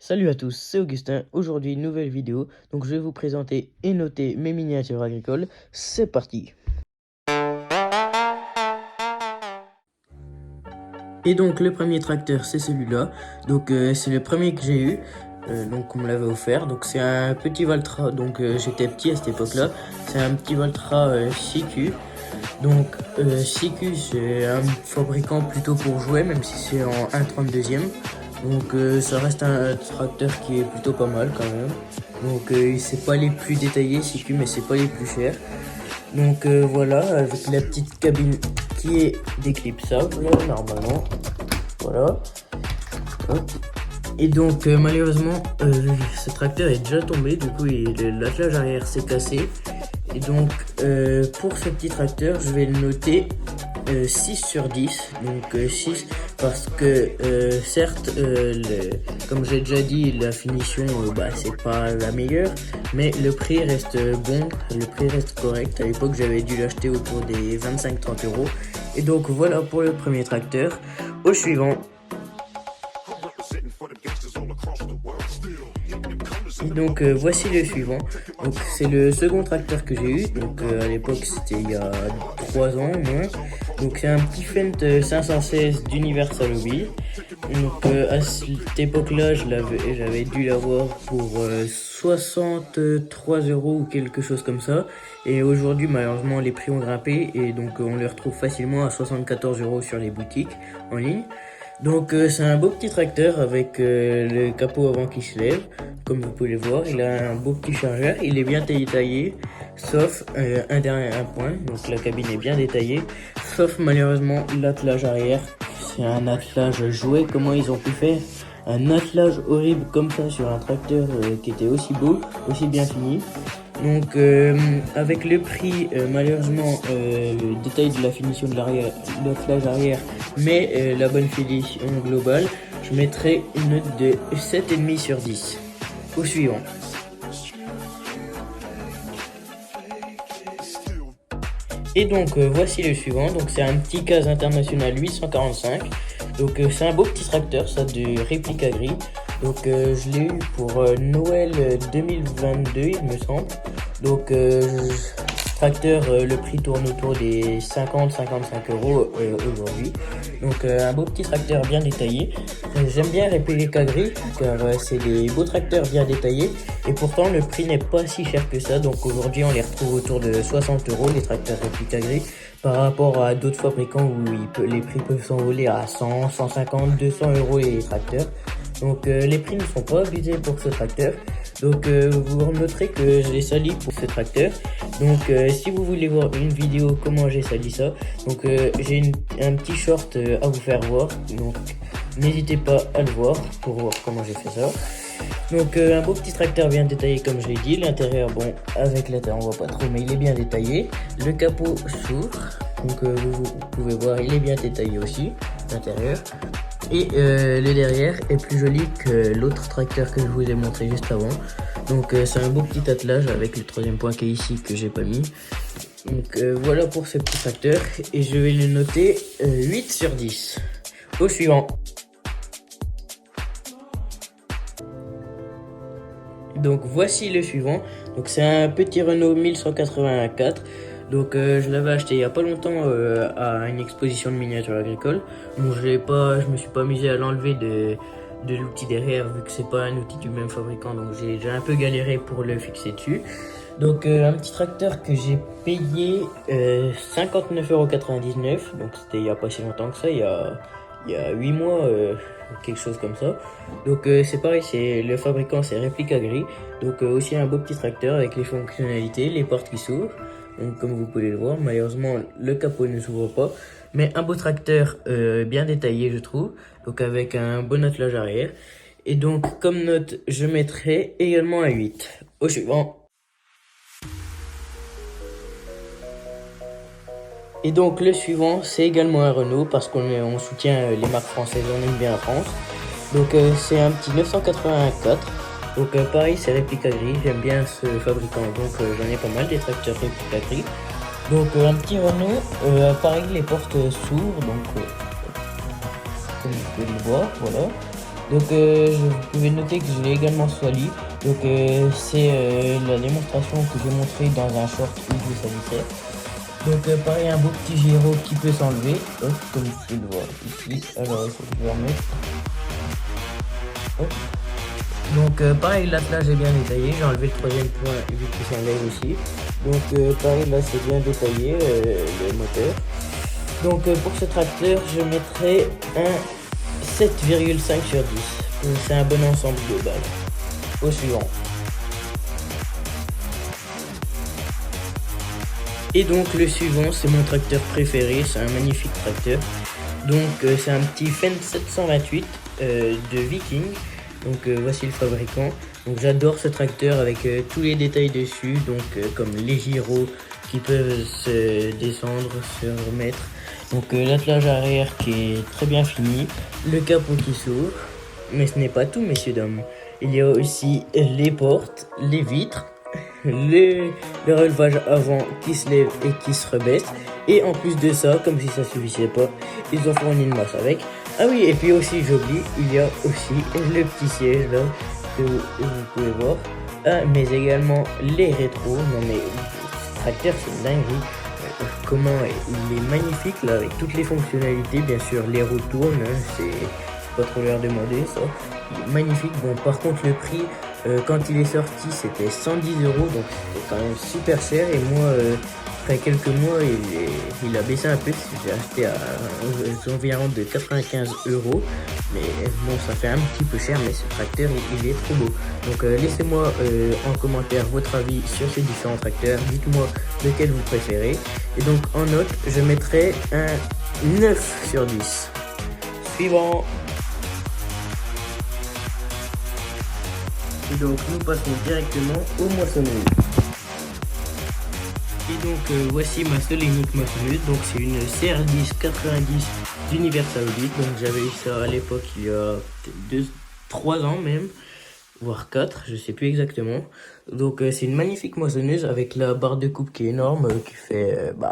Salut à tous, c'est Augustin. Aujourd'hui, une nouvelle vidéo. Donc, je vais vous présenter et noter mes miniatures agricoles. C'est parti! Et donc, le premier tracteur, c'est celui-là. Donc, c'est le premier que j'ai eu. Donc, on me l'avait offert. Donc, c'est un petit Valtra. Donc, j'étais petit à cette époque-là. C'est un petit Valtra CQ. Donc, CQ, c'est un fabricant plutôt pour jouer, même si c'est en 1/32e. Donc ça reste un tracteur qui est plutôt pas mal quand même. Donc c'est pas les plus détaillés CQ, mais c'est pas les plus chers. Donc voilà, avec la petite cabine qui est déclipsable normalement. Voilà. Hop. Et donc malheureusement ce tracteur est déjà tombé, du coup l'attelage arrière s'est cassé. Et donc pour ce petit tracteur, je vais le noter 6 sur 10, donc 6 parce que certes, comme j'ai déjà dit, la finition c'est pas la meilleure, mais le prix reste bon, le prix reste correct. À l'époque j'avais dû l'acheter autour des 25-30 euros. Et donc voilà pour le premier tracteur. Au suivant. Et donc voici le suivant. Donc c'est le second tracteur que j'ai eu. Donc à l'époque c'était il y a 3 ans au moins. Donc c'est un petit Fendt 516 d'Universal Hobby. Donc à cette époque-là j'avais dû l'avoir pour 63 euros ou quelque chose comme ça. Et aujourd'hui malheureusement les prix ont grimpé et donc on les retrouve facilement à 74 euros sur les boutiques en ligne. Donc c'est un beau petit tracteur avec le capot avant qui se lève. Comme vous pouvez le voir, il a un beau petit chargeur, il est bien taillé, sauf un point, donc la cabine est bien détaillée, sauf malheureusement l'attelage arrière. C'est un attelage jouet. Comment ils ont pu faire un attelage horrible comme ça sur un tracteur qui était aussi beau, aussi bien fini? Donc avec le prix, malheureusement, le détail de la finition de l'arrière, l'attelage arrière, mais la bonne finition globale, je mettrai une note de 7,5 sur 10. Au suivant. Et donc voici le suivant. Donc c'est un petit CAZ International 845. Donc c'est un beau petit tracteur, ça, de réplique gris. Donc je l'ai eu pour Noël 2022 il me semble. Donc tracteur, le prix tourne autour des 50-55 euros aujourd'hui. Donc un beau petit tracteur bien détaillé. J'aime bien réplique gris car c'est des beaux tracteurs bien détaillés. Et pourtant le prix n'est pas si cher que ça. Donc aujourd'hui on les retrouve autour de 60 euros les tracteurs réplique gris. Par rapport à d'autres fabricants où les prix peuvent s'envoler à 100, 150, 200 euros les tracteurs. Donc les prix ne sont pas abusés pour ce tracteur. Donc vous noterez que j'ai sali pour ce tracteur. Donc si vous voulez voir une vidéo comment j'ai sali ça, donc j'ai un petit short à vous faire voir. Donc n'hésitez pas à le voir pour voir comment j'ai fait ça. Donc un beau petit tracteur bien détaillé comme je l'ai dit. L'intérieur, bon, avec la taille on voit pas trop mais il est bien détaillé. Le capot s'ouvre, donc vous pouvez voir il est bien détaillé aussi, l'intérieur. Et le derrière est plus joli que l'autre tracteur que je vous ai montré juste avant. Donc c'est un beau petit attelage avec le troisième point qui est ici que j'ai pas mis. Donc voilà pour ce petit tracteur et je vais le noter 8 sur 10. Au suivant. Donc voici le suivant. Donc c'est un petit Renault 1184. Donc je l'avais acheté il y a pas longtemps à une exposition de miniatures agricoles. Bon, je me suis pas amusé à l'enlever de l'outil derrière vu que c'est pas un outil du même fabricant. Donc j'ai un peu galéré pour le fixer dessus. Donc un petit tracteur que j'ai payé 59,99 €. Donc c'était il y a pas si longtemps que ça, il y a 8 mois, quelque chose comme ça. Donc c'est pareil, c'est le fabricant, c'est réplique gris. Donc aussi un beau petit tracteur avec les fonctionnalités, les portes qui s'ouvrent. Donc comme vous pouvez le voir, malheureusement le capot ne s'ouvre pas. Mais un beau tracteur bien détaillé je trouve. Donc avec un bon attelage arrière. Et donc comme note, je mettrai également un 8. Au suivant. Et donc le suivant, c'est également un Renault parce qu'on soutient les marques françaises, on aime bien la France. Donc c'est un petit 984. Donc pareil, c'est réplique gris, j'aime bien ce fabricant, donc j'en ai pas mal des tracteurs réplique gris. Donc un petit Renault, pareil, les portes s'ouvrent, donc comme vous pouvez le voir, voilà. Donc vous pouvez noter que je l'ai également sali. Donc c'est la démonstration que j'ai montrée dans un short où je salissais. Donc pareil, un beau petit gyro qui peut s'enlever, hop, comme vous pouvez le voir ici. Alors il faut que je le remette. Hop. Donc pareil, l'attelage est bien détaillé, j'ai enlevé le troisième point vu qu'il s'enlève aussi. Donc pareil, là c'est bien détaillé le moteur. Donc pour ce tracteur, je mettrai un 7,5 sur 10. C'est un bon ensemble global. Au suivant. Et donc le suivant, c'est mon tracteur préféré, c'est un magnifique tracteur. Donc c'est un petit Fendt 728 de Viking. Donc voici le fabricant. Donc j'adore ce tracteur avec tous les détails dessus, donc comme les gyros qui peuvent se descendre, se remettre. Donc l'attelage arrière qui est très bien fini, le capot qui s'ouvre. Mais ce n'est pas tout, messieurs dames. Il y a aussi les portes, les vitres, le relevage avant qui se lève et qui se rebaisse. Et en plus de ça, comme si ça suffisait pas, ils ont fourni une masse avec. Ah oui, et puis aussi, j'oublie, il y a aussi le petit siège là que vous pouvez voir. Ah, mais également les rétros. Non mais ce tracteur, c'est une dinguerie. Comment il est magnifique là avec toutes les fonctionnalités. Bien sûr, les roues tournent, hein, c'est pas trop leur demander ça. Il est magnifique. Bon, par contre, le prix quand il est sorti, c'était 110 €, donc c'était quand même super cher. Et moi, après quelques mois, il a baissé un peu. J'ai acheté à environ de 95 €. Mais bon, ça fait un petit peu cher, mais ce tracteur, il est trop beau. Donc laissez-moi en commentaire votre avis sur ces différents tracteurs. Dites-moi lequel vous préférez. Et donc en note, je mettrai un 9 sur 10. Suivant. Et donc nous passons directement aux moissonneuses. Et donc voici ma seule et unique moissonneuse. Donc c'est une CR10 90 d'Universal Audit. Donc j'avais eu ça à l'époque il y a 3 ans même, voire 4, je sais plus exactement. Donc c'est une magnifique moissonneuse avec la barre de coupe qui est énorme, qui fait, vous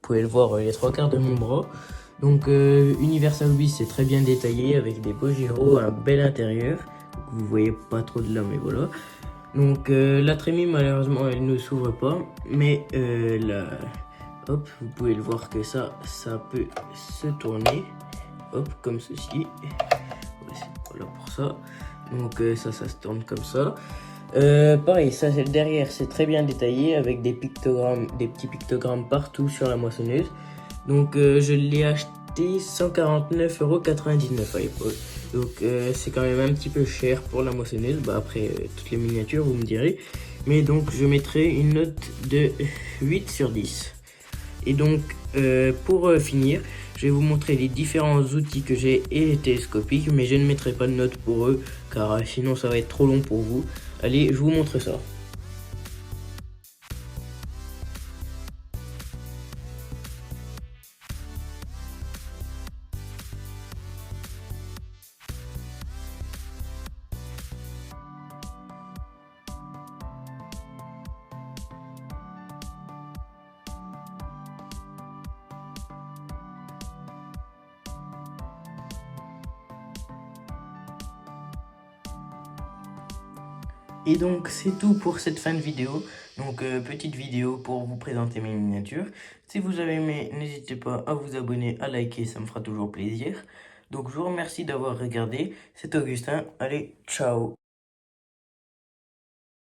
pouvez le voir, les 3/4 de mon bras. Donc Universal Audit, c'est très bien détaillé avec des beaux gyros, un bel intérieur. Vous voyez pas trop de là, mais voilà. Donc la trémie, malheureusement, elle ne s'ouvre pas, mais hop, vous pouvez le voir que ça peut se tourner, hop, comme ceci. Voilà pour ça. Donc ça se tourne comme ça. Pareil, ça c'est le derrière, c'est très bien détaillé avec des pictogrammes, des petits pictogrammes partout sur la moissonneuse. Donc je l'ai acheté 149,99 € à l'époque. Donc c'est quand même un petit peu cher pour la moissonneuse. Après toutes les miniatures, vous me direz. Mais donc je mettrai une note de 8 sur 10. Et donc pour finir, je vais vous montrer les différents outils que j'ai et les télescopiques. Mais je ne mettrai pas de note pour eux car sinon ça va être trop long pour vous. Allez, je vous montre ça. Et donc c'est tout pour cette fin de vidéo. Donc petite vidéo pour vous présenter mes miniatures. Si vous avez aimé, n'hésitez pas à vous abonner, à liker, ça me fera toujours plaisir. Donc je vous remercie d'avoir regardé. C'est Augustin. Allez, ciao.